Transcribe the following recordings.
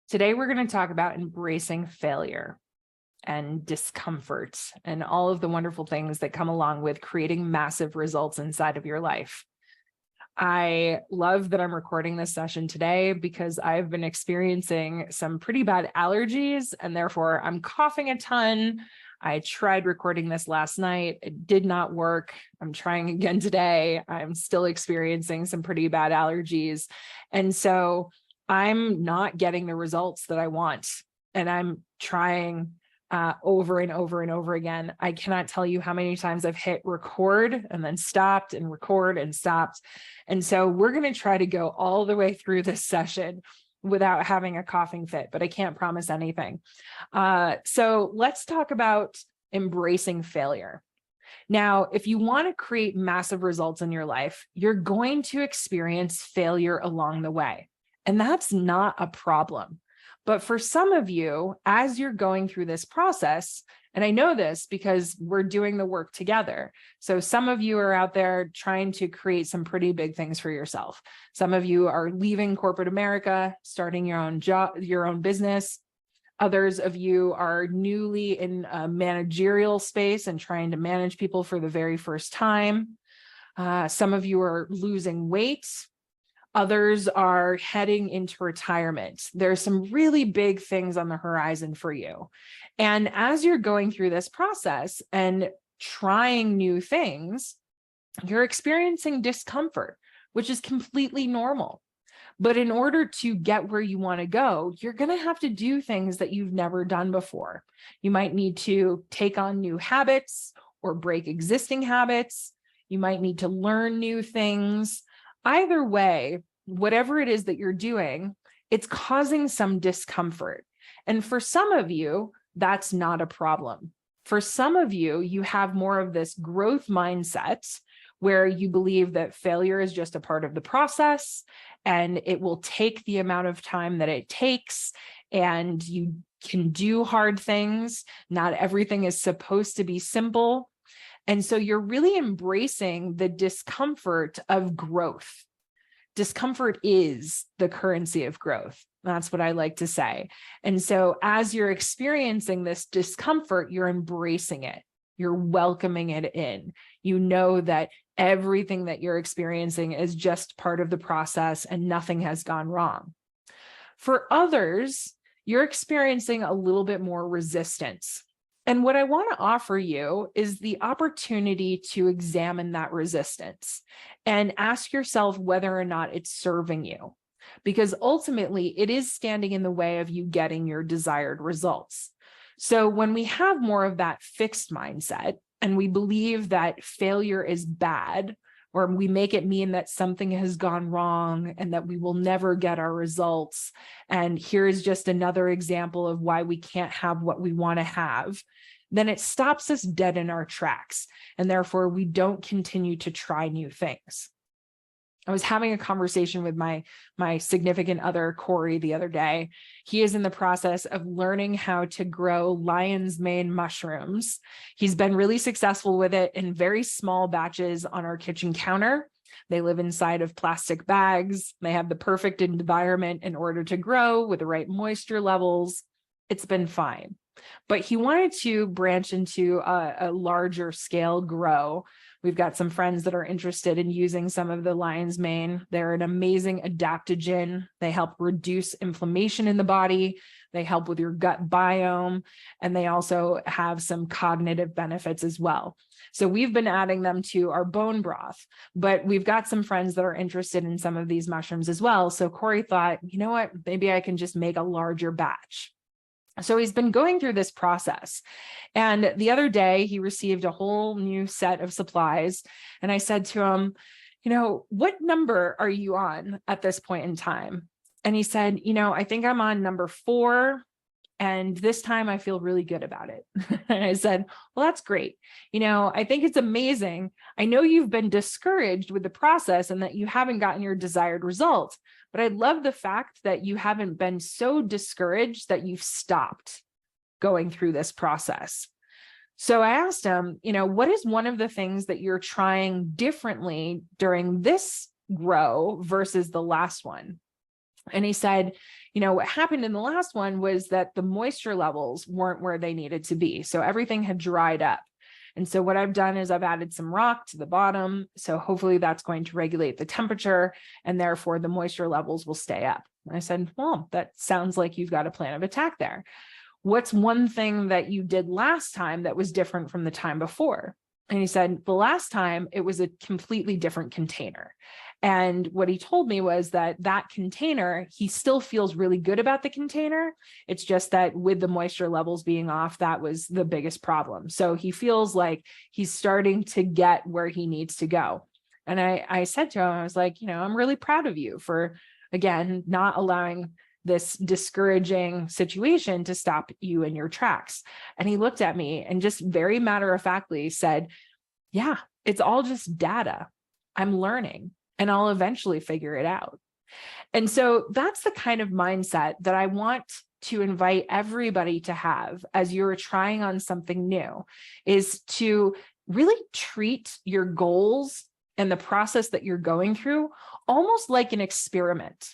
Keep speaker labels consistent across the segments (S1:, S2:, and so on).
S1: Today, we're going to talk about embracing failure and discomfort and all of the wonderful things that come along with creating massive results inside of your life. I love that I'm recording this session today because I've been experiencing some pretty bad allergies and therefore I'm coughing a ton. I tried recording this last night. It did not work. I'm trying again today. I'm still experiencing some pretty bad allergies. And so I'm not getting the results that I want. And I'm trying over and over and over again. I cannot tell you how many times I've hit record and then stopped and record and stopped. And so we're going to try to go all the way through this session without having a coughing fit, but I can't promise anything. So let's talk about embracing failure. Now, if you want to create massive results in your life, you're going to experience failure along the way. And that's not a problem. But for some of you, as you're going through this process, and I know this because we're doing the work together. So some of you are out there trying to create some pretty big things for yourself. Some of you are leaving corporate America, starting your own job, your own business. Others of you are newly in a managerial space and trying to manage people for the very first time. Some of you are losing weight. Others are heading into retirement. There's some really big things on the horizon for you. And as you're going through this process and trying new things, you're experiencing discomfort, which is completely normal. But in order to get where you want to go, you're going to have to do things that you've never done before. You might need to take on new habits or break existing habits. You might need to learn new things. Either way, whatever it is that you're doing, it's causing some discomfort. And for some of you, that's not a problem. For some of you, you have more of this growth mindset where you believe that failure is just a part of the process and it will take the amount of time that it takes and you can do hard things. Not everything is supposed to be simple. And so you're really embracing the discomfort of growth. Discomfort is the currency of growth. That's what I like to say. And so as you're experiencing this discomfort, you're embracing it. You're welcoming it in. You know that everything that you're experiencing is just part of the process and nothing has gone wrong. For others, you're experiencing a little bit more resistance. And what I want to offer you is the opportunity to examine that resistance and ask yourself whether or not it's serving you, because ultimately it is standing in the way of you getting your desired results. So when we have more of that fixed mindset and we believe that failure is bad, or we make it mean that something has gone wrong and that we will never get our results, and here's just another example of why we can't have what we want to have, then it stops us dead in our tracks. And therefore, we don't continue to try new things. I was having a conversation with my significant other, Corey, the other day. He is in the process of learning how to grow lion's mane mushrooms. He's been really successful with it in very small batches on our kitchen counter. They live inside of plastic bags. They have the perfect environment in order to grow with the right moisture levels. It's been fine. But he wanted to branch into a larger scale grow. We've got some friends that are interested in using some of the lion's mane. They're an amazing adaptogen. They help reduce inflammation in the body. They help with your gut biome, and they also have some cognitive benefits as well. So we've been adding them to our bone broth, but we've got some friends that are interested in some of these mushrooms as well. So Corey thought, you know what, maybe I can just make a larger batch. So he's been going through this process. And the other day he received a whole new set of supplies. And I said to him, you know, what number are you on at this point in time? And he said, you know, I think I'm on number 4. And this time I feel really good about it. And I said, well, that's great. You know, I think it's amazing. I know you've been discouraged with the process and that you haven't gotten your desired result, but I love the fact that you haven't been so discouraged that you've stopped going through this process. So I asked him, you know, what is one of the things that you're trying differently during this grow versus the last one? And he said, what happened in the last one was that the moisture levels weren't where they needed to be. So everything had dried up. And so what I've done is I've added some rock to the bottom. So hopefully that's going to regulate the temperature, and therefore the moisture levels will stay up. And I said, well, that sounds like you've got a plan of attack there. What's one thing that you did last time that was different from the time before? And he said, the last time it was a completely different container. And what he told me was that container, he still feels really good about the container. It's just that with the moisture levels being off, that was the biggest problem. So he feels like he's starting to get where he needs to go. And I said to him, I was like, I'm really proud of you for, again, not allowing this discouraging situation to stop you in your tracks. And he looked at me and just very matter-of-factly said, yeah, it's all just data. I'm learning and I'll eventually figure it out. And so that's the kind of mindset that I want to invite everybody to have as you're trying on something new, is to really treat your goals and the process that you're going through almost like an experiment.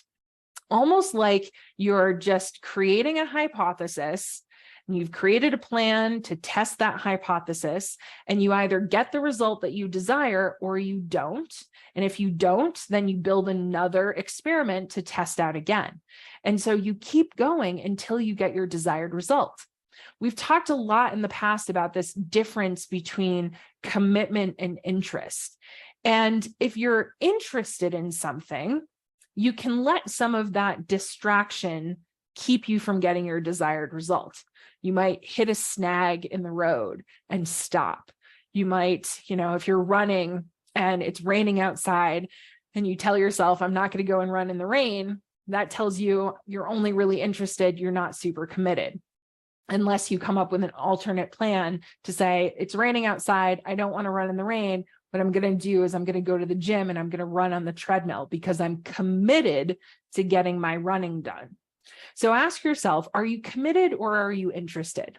S1: Almost like you're just creating a hypothesis, and you've created a plan to test that hypothesis, and you either get the result that you desire or you don't. And if you don't, then you build another experiment to test out again. And so you keep going until you get your desired result. We've talked a lot in the past about this difference between commitment and interest. And if you're interested in something, you can let some of that distraction keep you from getting your desired result. You might hit a snag in the road and stop. You might, if you're running and it's raining outside and you tell yourself, I'm not going to go and run in the rain, that tells you you're only really interested, you're not super committed. Unless you come up with an alternate plan to say, it's raining outside, I don't want to run in the rain. What I'm going to do is I'm going to go to the gym and I'm going to run on the treadmill because I'm committed to getting my running done. So ask yourself, are you committed or are you interested?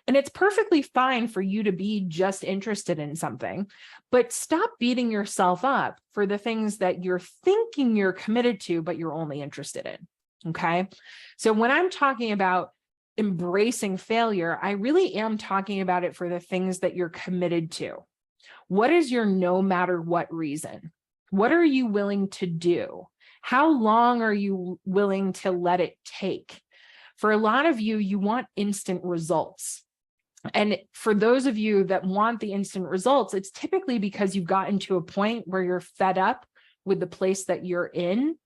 S1: And it's perfectly fine for you to be just interested in something, but stop beating yourself up for the things that you're thinking you're committed to, but you're only interested in. Okay. So when I'm talking about embracing failure, I really am talking about it for the things that you're committed to. What is your no matter what reason? What are you willing to do? How long are you willing to let it take? For a lot of you, you want instant results. And for those of you that want the instant results, it's typically because you've gotten to a point where you're fed up with the place that you're in.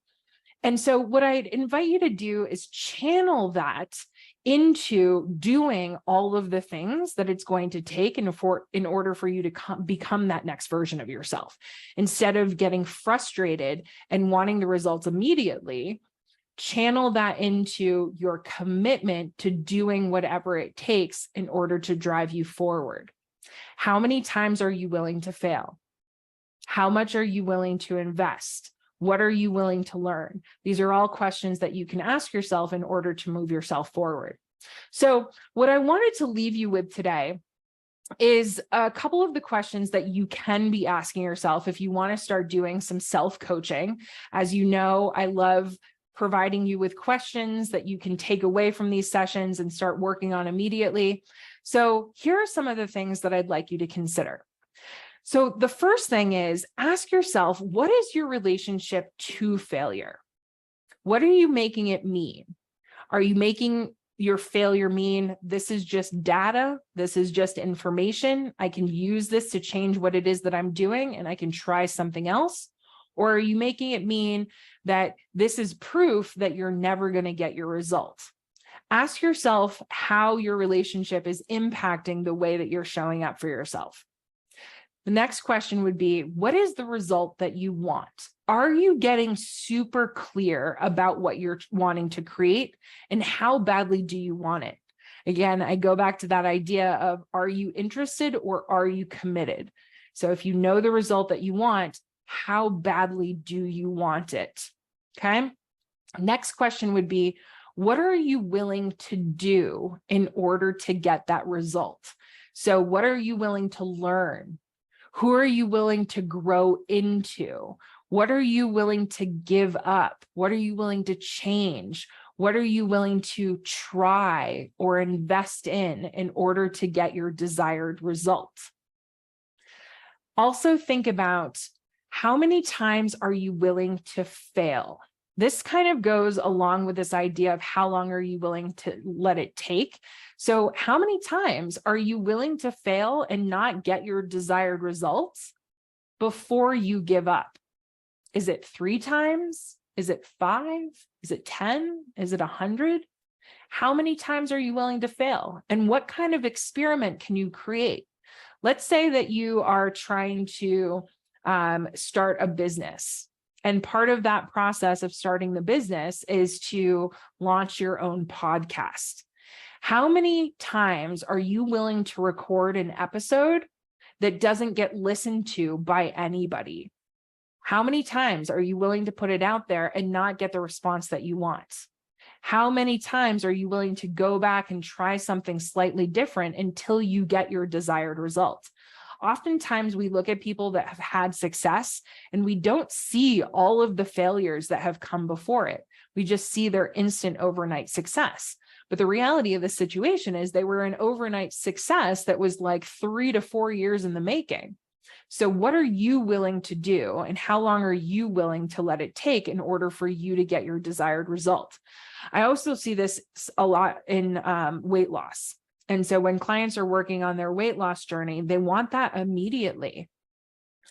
S1: And so what I'd invite you to do is channel that into doing all of the things that it's going to take in order for you to become that next version of yourself. Instead of getting frustrated and wanting the results immediately, channel that into your commitment to doing whatever it takes in order to drive you forward. How many times are you willing to fail? How much are you willing to invest? What are you willing to learn? These are all questions that you can ask yourself in order to move yourself forward. So what I wanted to leave you with today is a couple of the questions that you can be asking yourself if you want to start doing some self-coaching. As you know, I love providing you with questions that you can take away from these sessions and start working on immediately. So here are some of the things that I'd like you to consider. So the first thing is, ask yourself, what is your relationship to failure? What are you making it mean? Are you making your failure mean this is just data, this is just information, I can use this to change what it is that I'm doing and I can try something else? Or are you making it mean that this is proof that you're never going to get your result? Ask yourself how your relationship is impacting the way that you're showing up for yourself. The next question would be, what is the result that you want? Are you getting super clear about what you're wanting to create and how badly do you want it? Again, I go back to that idea of, are you interested or are you committed? So if you know the result that you want, how badly do you want it? Okay. Next question would be, what are you willing to do in order to get that result? So what are you willing to learn? Who are you willing to grow into? What are you willing to give up? What are you willing to change? What are you willing to try or invest in order to get your desired result? Also think about how many times are you willing to fail? This kind of goes along with this idea of how long are you willing to let it take? So how many times are you willing to fail and not get your desired results before you give up? Is it 3 times? Is it 5? Is it 10? Is it 100? How many times are you willing to fail? And what kind of experiment can you create? Let's say that you are trying to start a business. And part of that process of starting the business is to launch your own podcast. How many times are you willing to record an episode that doesn't get listened to by anybody? How many times are you willing to put it out there and not get the response that you want? How many times are you willing to go back and try something slightly different until you get your desired result? Oftentimes we look at people that have had success and we don't see all of the failures that have come before it. We just see their instant overnight success. But the reality of the situation is they were an overnight success that was like 3 to 4 years in the making. So what are you willing to do and how long are you willing to let it take in order for you to get your desired result? I also see this a lot in weight loss. And so when clients are working on their weight loss journey, they want that immediately.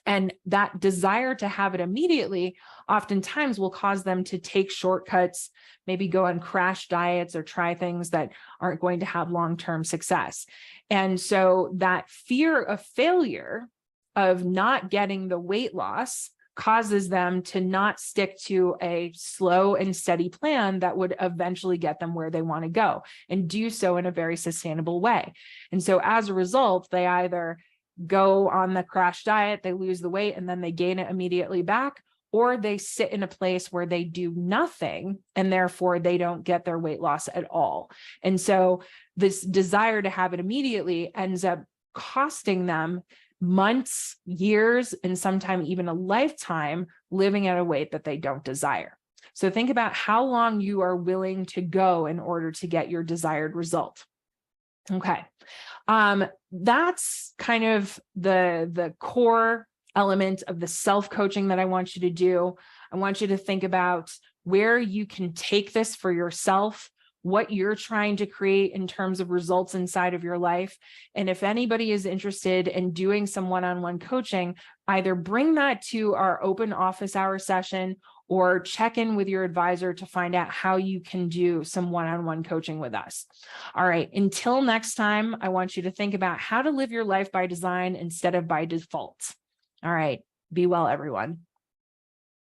S1: And that desire to have it immediately oftentimes will cause them to take shortcuts, maybe go on crash diets or try things that aren't going to have long-term success. And so that fear of failure, of not getting the weight loss, causes them to not stick to a slow and steady plan that would eventually get them where they want to go and do so in a very sustainable way. And so as a result, they either go on the crash diet, they lose the weight, and then they gain it immediately back, or they sit in a place where they do nothing and therefore they don't get their weight loss at all. And so this desire to have it immediately ends up costing them months, years, and sometimes even a lifetime living at a weight that they don't desire. So think about how long you are willing to go in order to get your desired result. Okay. That's kind of the core element of the self-coaching that I want you to do. I want you to think about where you can take this for yourself, what you're trying to create in terms of results inside of your life. And if anybody is interested in doing some one-on-one coaching, either bring that to our open office hour session or check in with your advisor to find out how you can do some one-on-one coaching with us. All right, until next time, I want you to think about how to live your life by design instead of by default. All right, be well, everyone.